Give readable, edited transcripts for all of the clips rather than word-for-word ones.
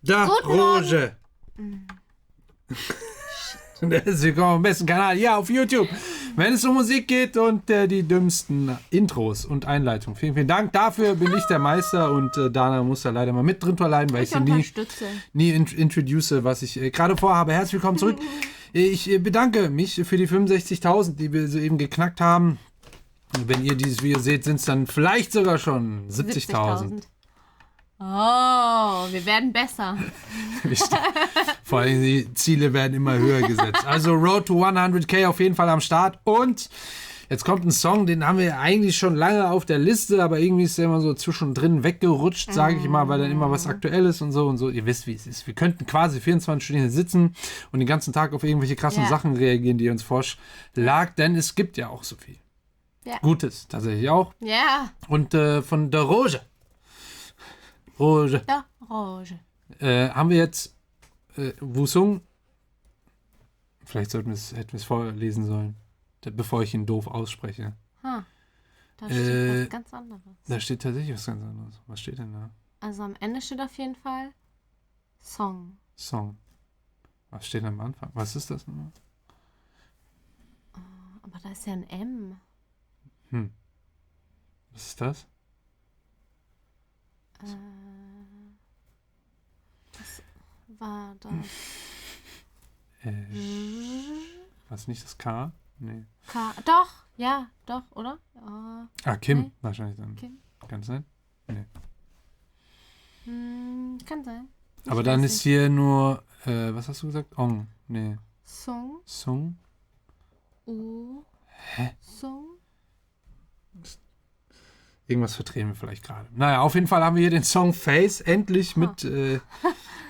Da, Roge. Willkommen am besten Kanal hier auf YouTube, wenn es um Musik geht und die dümmsten Intros und Einleitungen. Vielen, vielen Dank. Dafür bin ich der Meister und Dana muss da leider mal mit drunter leiden, weil ich sie nie introduce, was ich gerade vorhabe. Herzlich willkommen zurück. Ich bedanke mich für die 65.000, die wir soeben geknackt haben. Wenn ihr dieses Video seht, sind es dann vielleicht sogar schon 70.000. Oh, wir werden besser. Vor allem die Ziele werden immer höher gesetzt. Also Road to 100k auf jeden Fall am Start. Und jetzt kommt ein Song, den haben wir eigentlich schon lange auf der Liste, aber irgendwie ist der immer so zwischendrin weggerutscht, sage ich mal, weil dann immer was Aktuelles und so. Ihr wisst, wie es ist. Wir könnten quasi 24 Stunden hier sitzen und den ganzen Tag auf irgendwelche krassen Sachen reagieren, die uns vorschlagen, denn es gibt ja auch so viel. Ja. Gutes, tatsächlich auch. Ja. Und von der Roge. Da, Roge. Haben wir jetzt Wusung? Vielleicht hätten wir es vorlesen sollen, bevor ich ihn doof ausspreche. Da steht was ganz anderes. Da steht tatsächlich was ganz anderes. Was steht denn da? Also am Ende steht auf jeden Fall Song. Was steht am Anfang? Was ist das nochmal? Aber da ist ja ein M. Was ist das? Was war das? Was nicht das K? Nee. K. Doch, ja, doch, oder? Kim, nee. Wahrscheinlich dann. Kim. Kann es sein? Nee. Kann sein. Aber dann ist hier nur, was hast du gesagt? Ong. Nee. Song. Hä? Song. Irgendwas verdrehen wir vielleicht gerade. Naja, auf jeden Fall haben wir hier den Song Face, endlich mit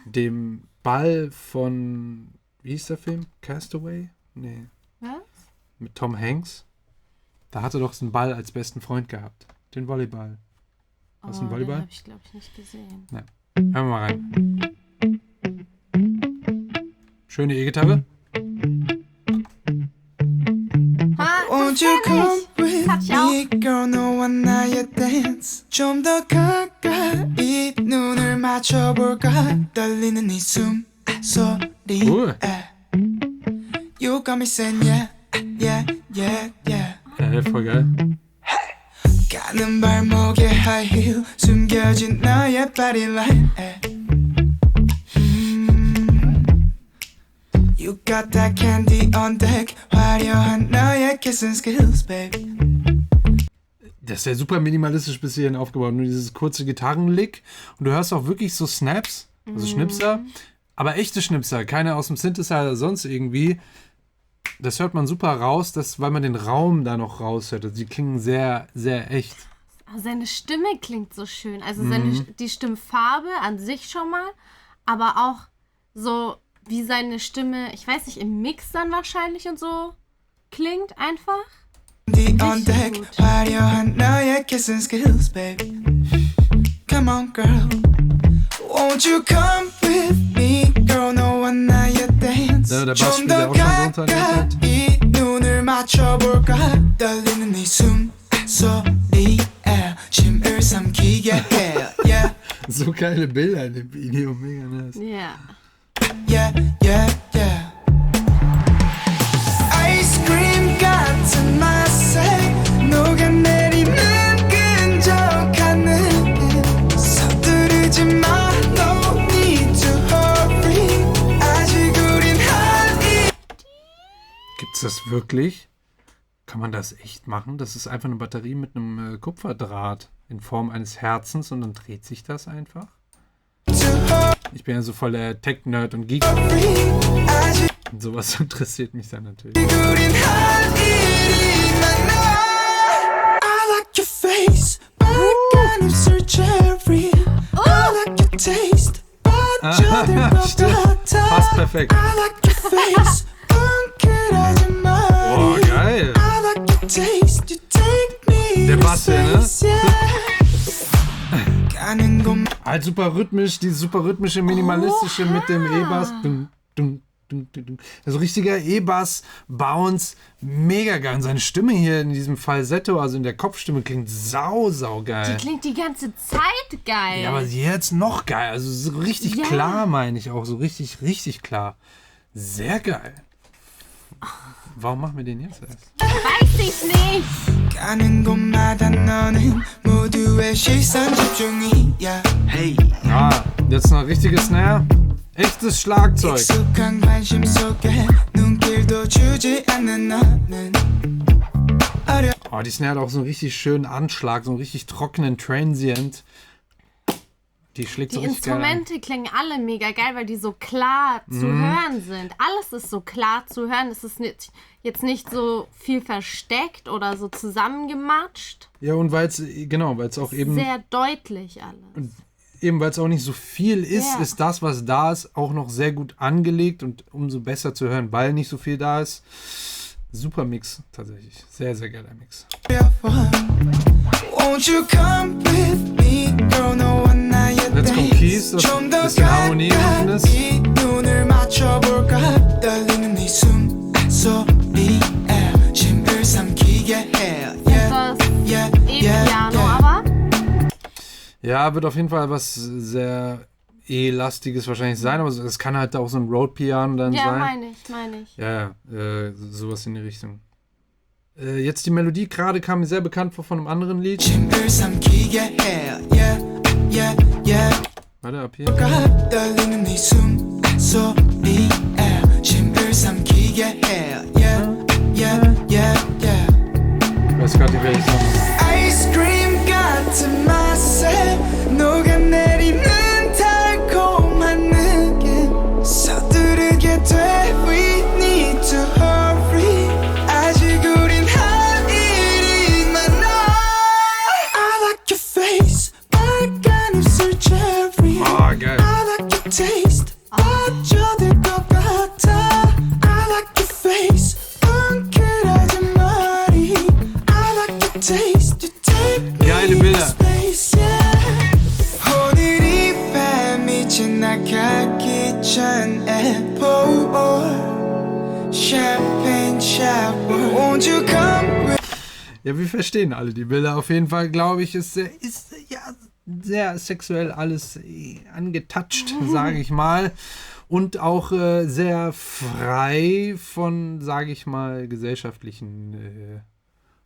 dem Ball von, wie hieß der Film? Castaway? Nee. Was? Mit Tom Hanks. Da hat er doch so einen Ball als besten Freund gehabt. Den Volleyball. Was ist ein Volleyball? Den habe ich, glaube ich, nicht gesehen. Ja. Hören wir mal rein. Schöne E-Gitarre. Won't you come with me, girl? 너와 나의 dance. 좀 더 가까이 눈을 맞춰볼까? 떨리는 이 숨소리에. You got me saying yeah, yeah, yeah, yeah. Voll geil. 가는 발목에 high heel 숨겨진 너의 body line. You got that candy on deck. 화려한 너의 kissing skills, baby. Das ist ja super minimalistisch bis hierhin aufgebaut. Nur dieses kurze Gitarrenlick. Und du hörst auch wirklich so Snaps, also Schnipser. Aber echte Schnipser, keine aus dem Synthesizer, sonst irgendwie. Das hört man super raus, weil man den Raum da noch raushört. Also die klingen sehr, sehr echt. Seine Stimme klingt so schön. Also die Stimmfarbe an sich schon mal, aber auch so wie seine Stimme, ich weiß nicht, im Mix dann wahrscheinlich und so klingt einfach. On deck, 화려한 너의 kissing skills, baby. Come on, girl. Won't you come with me, girl? 너와 나의 dance. Der Bass spielt ja auch schon so 가까이 눈을 맞춰볼까? 떨리는 이 숨소리에 심을 삼키게 해. Yeah. So geile Bilder in dem Video, mega nice. Ja. Yeah, yeah, yeah. Ice cream 같은 맛에 녹아내리는 끈적한 느낌. 서두르지 마, no need to hurry. 아직 우린 할 일. Gibt's das wirklich? Kann man das echt machen? Das ist einfach eine Batterie mit einem Kupferdraht in Form eines Herzens und dann dreht sich das einfach? Ich bin ja so voll der Tech-Nerd und Geek. Und sowas interessiert mich dann natürlich. I like your face, but kind of surgery. I like your taste, but Passt perfekt. I like your face, 엉클하지 마. Boah, geil. I like your taste, you take me. Der Bass hier, ne? 가는 곳 Halt super rhythmisch, die super rhythmische, minimalistische mit dem E-Bass. Dum, dum, Also richtiger E-Bass, Bounce, mega geil. Und seine Stimme hier in diesem Falsetto, also in der Kopfstimme, klingt sau geil. Die klingt die ganze Zeit geil. Ja, aber jetzt noch geil. Also so richtig klar, meine ich auch. So richtig klar. Sehr geil. Warum machen wir den jetzt erst? Weiß ich nicht. 가는 곳마다 너는 모두의 시선 집중이야. Hey. Jetzt noch richtige Snare. Echtes Schlagzeug. 익숙한 관심 속에 눈길도 주지 않는 너는 Die Snare hat auch so einen richtig schönen Anschlag, so einen richtig trockenen Transient. Die schlägt so Die richtig geil an. Instrumente klingen alle mega geil, weil die so klar zu hören sind. Alles ist so klar zu hören. Es ist jetzt nicht so viel versteckt oder so zusammengematscht. Ja, und weil es auch eben, Sehr deutlich alles. weil es auch nicht so viel ist, Ja. ist das, was da ist, auch noch sehr gut angelegt und umso besser zu hören, weil nicht so viel da ist. Super Mix, tatsächlich. Sehr geiler Mix. Won't you come with me, girl? 너와 나의 Let's go Keys, das 좀 더 bisschen Harmonie drin ist. 가까이 눈을 맞춰볼까? 떨리는 네 숨소리에 심을 삼키게 해. Das E-Piano, aber Ja, wird auf jeden Fall was sehr E-lastiges wahrscheinlich sein, aber es kann halt auch so ein Road-Piano dann ja, sein. meine ich. Ja, sowas in die Richtung. Jetzt die Melodie gerade kam mir sehr bekannt vor von einem anderen Lied. 심을 삼키게 해. Yeah, yeah, yeah. Warte, ab hier. 떨리는 네 숨소리에 심을 삼키게 해. Yeah, yeah, yeah, yeah. Ich weiß gerade nicht, welches Song ist. 아이스크림 같은 맛에 녹아내리는 달콤한 느낌 서두르게 돼. We need to hurry. 아직 우린 할 일이 많아. I like your face, 빨간 입술 cherry. Geil. I like your taste, 빠져들 것 같아. I like your face, 뭉클해진 머리. I like your taste, you take me Geile to Bilder. space, yeah. 오늘이 밤이 지나가기 전에 pour champagne shower. Won't you come with Ja, wir verstehen alle die Bilder. Auf jeden Fall, glaube ich, ist sehr sexuell alles angetatscht, sage ich mal. Und auch sehr frei von, sage ich mal, gesellschaftlichen,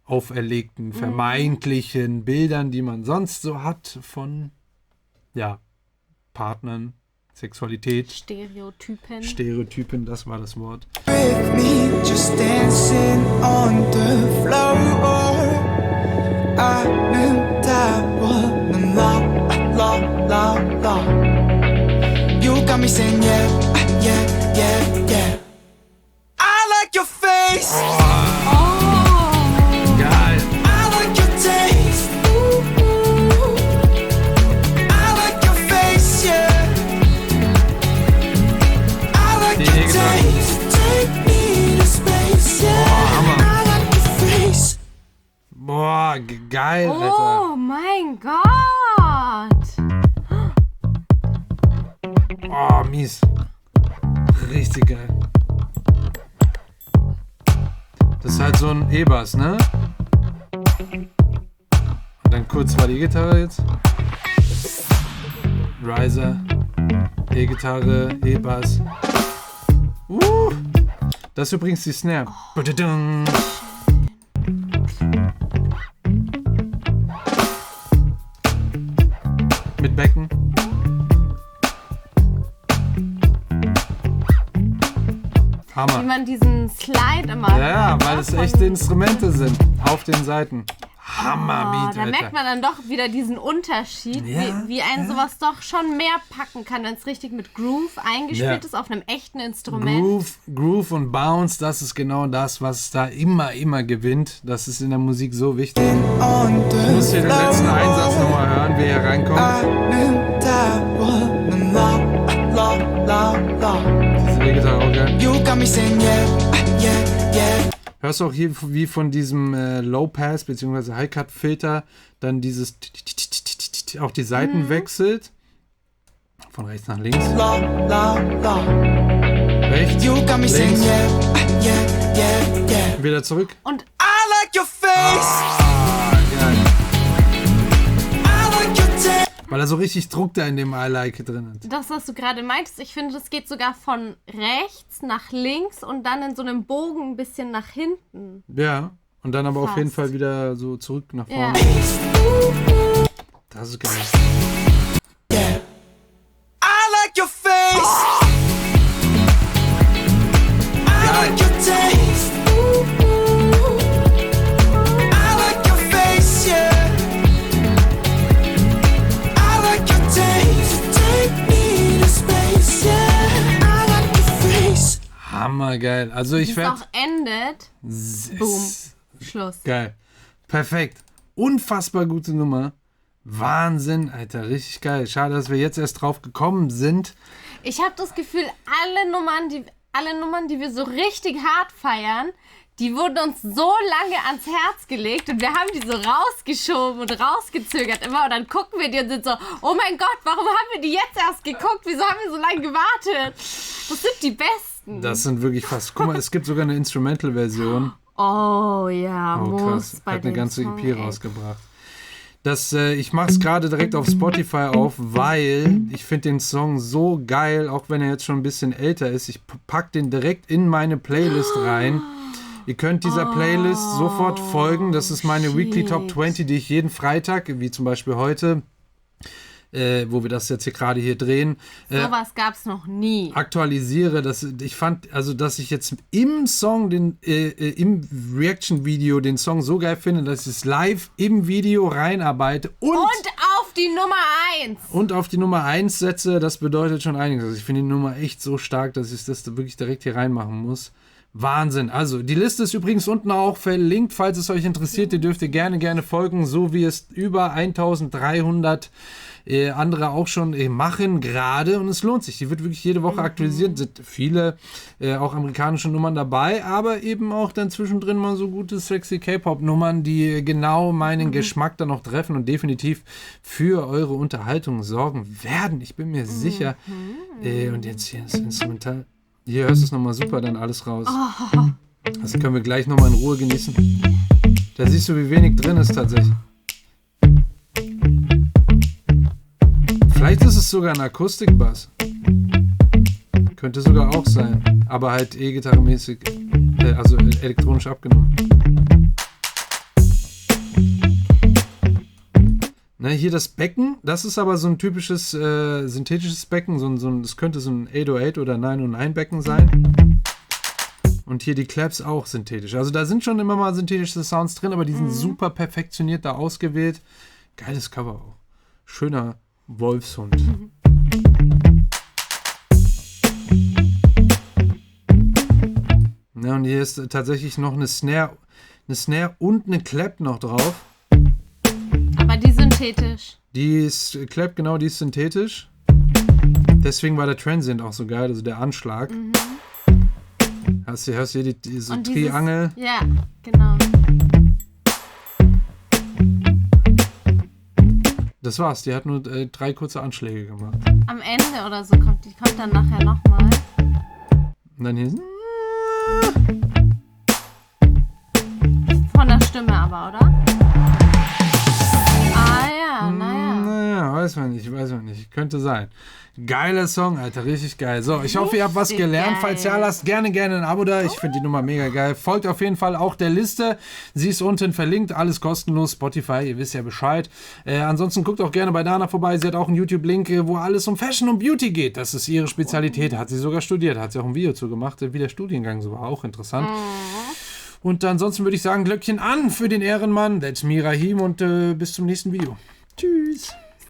auferlegten, vermeintlichen Bildern, die man sonst so hat von, Partnern, Sexualität, Stereotypen. das war das Wort. me? Just dancing on the floor. 아름다워 넌 la. You got me saying yeah. I like your face. Geil. I like your taste. Ooh. I like your face, yeah. I like your taste. Take me to space, yeah. Hammer. I like your face. Boah, geil, Alter. Oh mein Gott! Oh, mies. Richtig geil. Das ist halt so ein E-Bass, ne? Und dann kurz war die Gitarre jetzt. Riser, E-Gitarre, E-Bass. Das ist übrigens die Snare. Badadung. Mit Becken. Wie Hammer. man diesen Slide immer Ja, hört, weil ne, es von- echte Instrumente sind. Auf den Seiten. Hammer-Beat, Da merkt Alter. man dann doch wieder diesen Unterschied, Ja, wie einen sowas doch schon mehr packen kann, wenn es richtig mit Groove eingespielt Ja. ist auf einem echten Instrument. Groove und Bounce, das ist genau das, was da immer gewinnt. Das ist in der Musik so wichtig. On Du the musst hier den letzten Einsatz floor. nochmal hören, wie er reinkommt. 아름다워 넌 la. Diese E-Gitarre auch geil. You got me saying yeah. Hörst du auch hier, wie von diesem Low-Pass bzw. High-Cut-Filter dann dieses auch die Seiten wechselt. Von rechts nach links. La. rechts, You got me saying links, yeah, yeah, yeah, yeah. wieder zurück. Und I like your face. Geil. I like your taste. Weil er so richtig Druck da in dem I Like drin hat. das, was du gerade meintest, ich finde, das geht sogar von rechts nach links und dann in so einem Bogen ein bisschen nach hinten. Ja, und dann aber auf jeden Fast. Fall wieder so zurück nach Ja. vorne. Das ist geil. Yeah. I like your face. I like your taste. I like your face, yeah. I like your taste. Take me to space, yeah. I like your face. Hammergeil. Also Wie ich es werde... auch endet. Boom. Schluss. Geil. Perfekt. Unfassbar gute Nummer. Wahnsinn, Alter. Richtig geil. Schade, dass wir jetzt erst drauf gekommen sind. Ich habe das Gefühl, alle Nummern, die wir so richtig hart feiern, die wurden uns so lange ans Herz gelegt und wir haben die so rausgeschoben und rausgezögert immer und dann gucken wir die und sind so, oh mein Gott, warum haben wir die jetzt erst geguckt? Wieso haben wir so lange gewartet? Das sind die besten. Das sind wirklich fast... Guck mal, es gibt sogar eine Instrumental-Version. Oh ja, Oh muss krass, bei hat eine dem ganze Song, EP ey. rausgebracht. Ich mache es gerade direkt auf Spotify auf, weil ich finde den Song so geil, auch wenn er jetzt schon ein bisschen älter ist. Ich pack den direkt in meine Playlist rein. Ihr könnt dieser Playlist sofort folgen. Das ist meine Weekly Top 20, die ich jeden Freitag, wie zum Beispiel heute, wo wir das jetzt hier gerade hier drehen, Sowas gab's noch nie. aktualisiere. Ich fand, also, dass ich jetzt im Song, im Reaction-Video den Song so geil finde, dass ich es live im Video reinarbeite und auf die Nummer 1. und auf die Nummer 1 setze. Das bedeutet schon einiges. Also ich finde die Nummer echt so stark, dass ich das wirklich direkt hier reinmachen muss. Wahnsinn. Also, die Liste ist übrigens unten auch verlinkt, falls es euch interessiert. Ihr dürft ihr gerne folgen, so wie es über 1300 andere auch schon machen gerade und es lohnt sich. Die wird wirklich jede Woche aktualisiert. Sind viele auch amerikanische Nummern dabei, aber eben auch dann zwischendrin mal so gute sexy K-Pop-Nummern, die genau meinen Geschmack dann noch treffen und definitiv für eure Unterhaltung sorgen werden. Ich bin mir sicher. Und jetzt hier das Instrumental. Hier hörst du es nochmal super, dann alles raus. Das können wir gleich nochmal in Ruhe genießen. Da siehst du, wie wenig drin ist tatsächlich. Vielleicht ist es sogar ein Akustikbass. Könnte sogar auch sein. Aber halt E-Gitarre-mäßig. Also elektronisch abgenommen. Ne, hier das Becken, das ist aber so ein typisches synthetisches Becken. Das könnte so ein 808 oder 909 Becken sein. Und hier die Claps auch synthetisch. Also da sind schon immer mal synthetische Sounds drin, aber die sind super perfektioniert da ausgewählt. Geiles Cover auch. Schöner Wolfshund. Ja, und hier ist tatsächlich noch eine Snare und eine Clap noch drauf. Aber die synthetisch. Die ist Clap, genau, die ist synthetisch. Deswegen war der Transient auch so geil, also der Anschlag. Hörst du hier diese Und Triangel? Ja, genau. Das war's, die hat nur 3 kurze Anschläge gemacht. Am Ende oder so kommt dann nachher nochmal. Und dann hier... Von der Stimme aber, oder? Ah ja, naja. Naja, weiß man nicht. Könnte sein. Geiler Song, Alter, richtig geil. So, ich hoffe, ihr habt was Richtig gelernt. geil. Falls ja, lasst gerne ein Abo da. Ich finde die Nummer mega geil. Folgt auf jeden Fall auch der Liste. Sie ist unten verlinkt. Alles kostenlos. Spotify, ihr wisst ja Bescheid. Ansonsten guckt auch gerne bei Dana vorbei. Sie hat auch einen YouTube-Link, wo alles um Fashion und Beauty geht. Das ist ihre Spezialität. Hat sie sogar studiert. Hat sie auch ein Video zu gemacht, wie der Studiengang so war. Auch interessant. Und ansonsten würde ich sagen, Glöckchen an für den Ehrenmann. That's me, Rahim. Und bis zum nächsten Video. Tschüss.